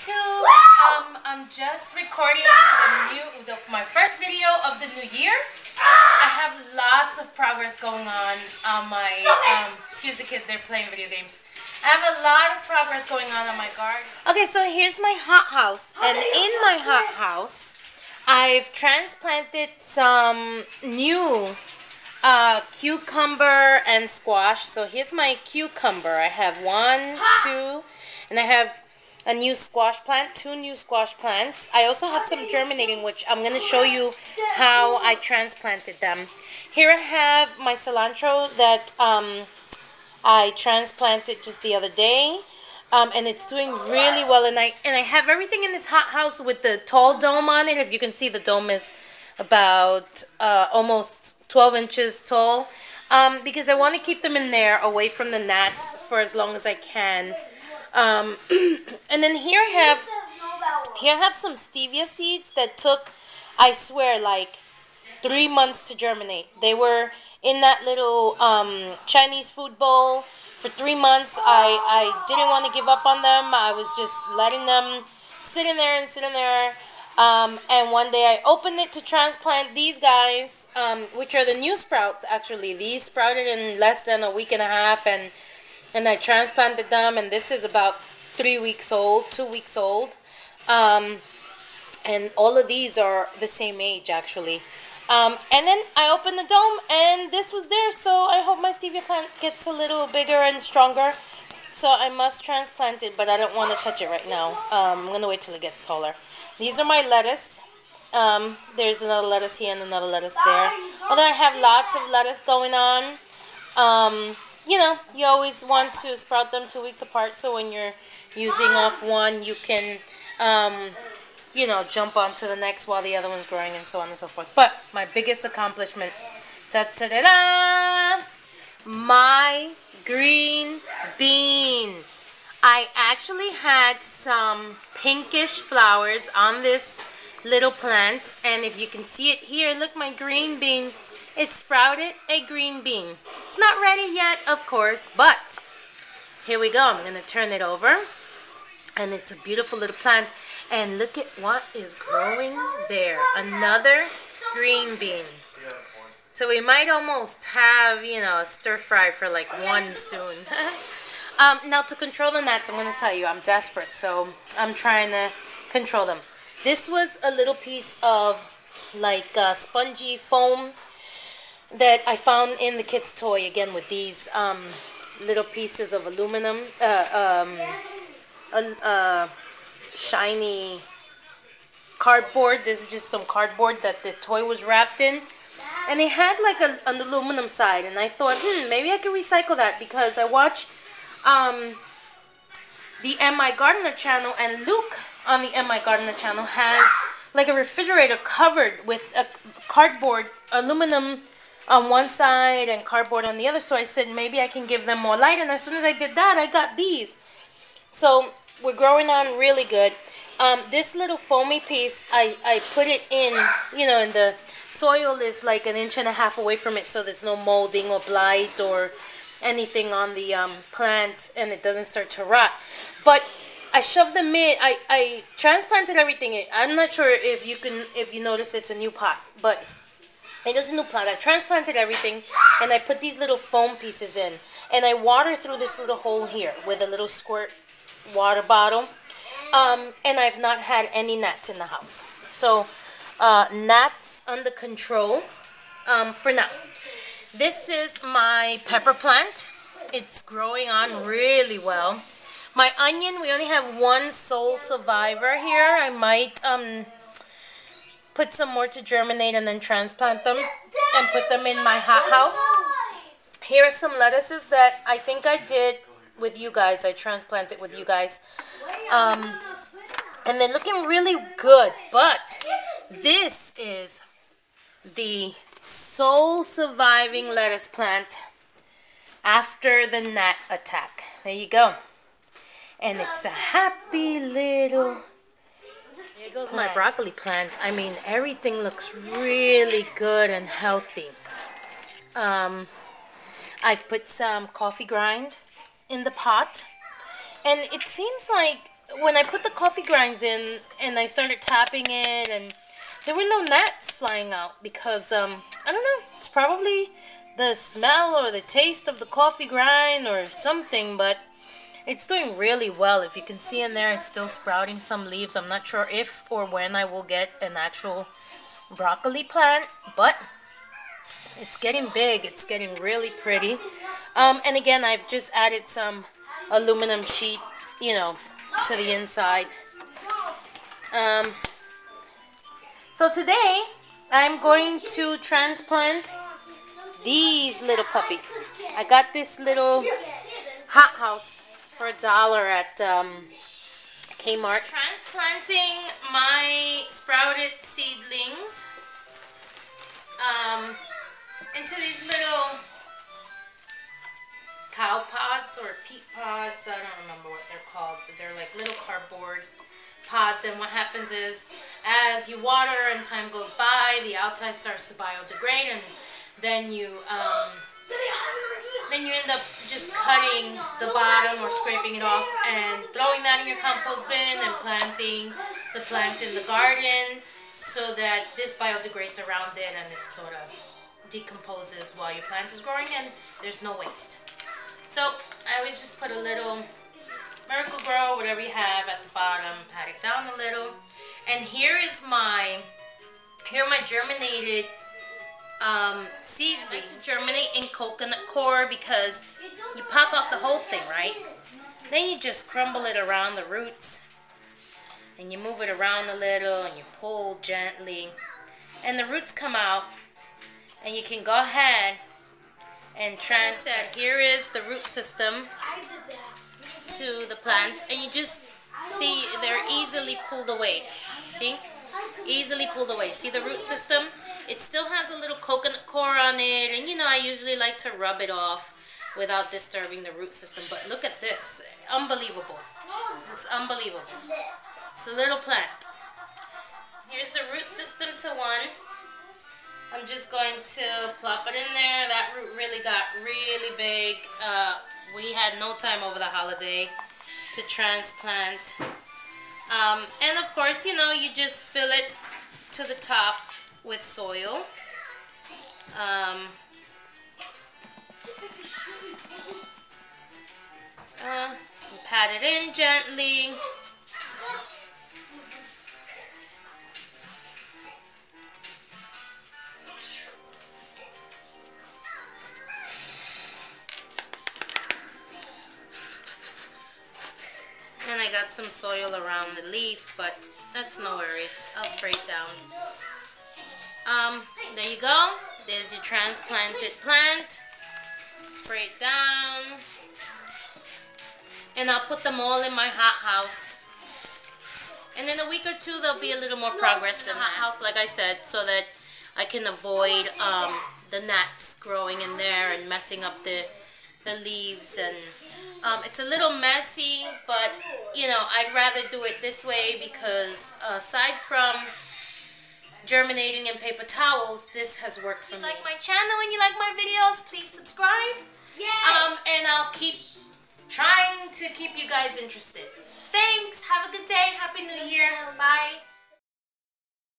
YouTube. I'm just recording my first video of the new year. I have lots of progress going on my excuse the kids, they're playing video games. I have a lot of progress going on my garden. Okay, so here's my hothouse, and in my hothouse I've transplanted some new cucumber and squash. So here's my cucumber. I have 1, 2, and I have a new squash plant, 2 new squash plants. I also have some germinating, which I'm going to show you how I transplanted them. Here I have my cilantro that I transplanted just the other day, and it's doing really well. And I have everything in this hothouse with the tall dome on it. If you can see, the dome is about almost 12 inches tall, because I want to keep them in there away from the gnats for as long as I can. And then here I have some stevia seeds that took, I swear, like 3 months to germinate. They were in that little Chinese food bowl for 3 months. I didn't want to give up on them. I was just letting them sit in there. And one day I opened it to transplant these guys, which are the new sprouts. Actually, these sprouted in less than a week and a half, and I transplanted them, and this is about 3 weeks old, 2 weeks old. And all of these are the same age, actually. And then I opened the dome, and this was there, so I hope my stevia plant gets a little bigger and stronger. So I must transplant it, but I don't want to touch it right now. I'm going to wait till it gets taller. These are my lettuce. There's another lettuce here and another lettuce there. Although I have lots of lettuce going on. You know, you always want to sprout them 2 weeks apart, so when you're using off one, you can, you know, jump onto the next while the other one's growing, and so on and so forth. But my biggest accomplishment, ta-ta-da-da, my green bean. I actually had some pinkish flowers on this little plant, and if you can see it here, look, my green bean. It sprouted a green bean. It's not ready yet, of course, but here we go. I'm going to turn it over, and it's a beautiful little plant. And look at what is growing there. Another green bean. So we might almost have, you know, a stir fry for like one soon. Now to control the gnats, I'm going to tell you, I'm desperate, so I'm trying to control them. This was a little piece of like spongy foam that I found in the kid's toy, again with these little pieces of aluminum, shiny cardboard. This is just some cardboard that the toy was wrapped in, and it had like an aluminum side, and I thought, maybe I could recycle that, because I watched the M.I. Gardener channel, and Luke on the M.I. Gardener channel has like a refrigerator covered with a cardboard, aluminum on one side and cardboard on the other. So I said maybe I can give them more light, and as soon as I did that, I got these. So we're growing on really good. This little foamy piece, I put it in, you know, and the soil is like 1.5 inches away from it, so there's no molding or blight or anything on the plant, and it doesn't start to rot. But I shoved them in. I transplanted everything. I'm not sure if you notice it's a new pot, but it is a new pot. I transplanted everything, and I put these little foam pieces in, and I water through this little hole here with a little squirt water bottle. And I've not had any gnats in the house. So gnats under control for now. This is my pepper plant. It's growing on really well. My onion, we only have one sole survivor here. I might put some more to germinate and then transplant them and put them in my hothouse. Here are some lettuces that I think I did with you guys. I transplanted with you guys. And they're looking really good. But this is the sole surviving lettuce plant after the gnat attack. There you go. And it's a happy little... There goes my broccoli plant. I mean, everything looks really good and healthy. I've put some coffee grind in the pot, and it seems like when I put the coffee grinds in and I started tapping it, and there were no gnats flying out because, I don't know, it's probably the smell or the taste of the coffee grind or something, but it's doing really well. If you can see in there, it's still sprouting some leaves. I'm not sure if or when I will get an actual broccoli plant, but it's getting big. It's getting really pretty. And again, I've just added some aluminum sheet, you know, to the inside. So today, I'm going to transplant these little puppies. I got this little hothouse for $1 at Kmart. Transplanting my sprouted seedlings into these little cow pods or peat pods. I don't remember what they're called, but they're like little cardboard pods. And what happens is, as you water and time goes by, the outside starts to biodegrade, and then you end up just cutting the bottom or scraping it off and throwing that in your compost bin and planting the plant in the garden so that this biodegrades around it and it sort of decomposes while your plant is growing and there's no waste. So I always just put a little Miracle Grow, whatever you have, at the bottom, pat it down a little. And here are my germinated seedlings. I like to germinate in coconut coir because you pop out the whole thing, right? Then you just crumble it around the roots and you move it around a little and you pull gently and the roots come out, and you can go ahead and transplant. Here is the root system to the plant, and you just see they're easily pulled away. See? Easily pulled away. See the root system? It still has a little coconut coir on it, and you know, I usually like to rub it off without disturbing the root system. But look at this. Unbelievable. This is unbelievable. It's a little plant. Here's the root system to one. I'm just going to plop it in there. That root really got really big. We had no time over the holiday to transplant. And of course, you know, you just fill it to the top with soil. Pat it in gently. And I got some soil around the leaf, but that's no worries. I'll spray it down. There you go. There's your transplanted plant. Spray it down. And I'll put them all in my hothouse. And in a week or two, there'll be a little more progress in the hothouse, like I said, so that I can avoid the gnats growing in there and messing up the leaves. And it's a little messy, but you know, I'd rather do it this way because aside from germinating in paper towels, this has worked for me. If you like my channel and you like my videos, please subscribe. Yeah. And I'll keep trying to keep you guys interested. Thanks. Have a good day. Happy New Year. Bye.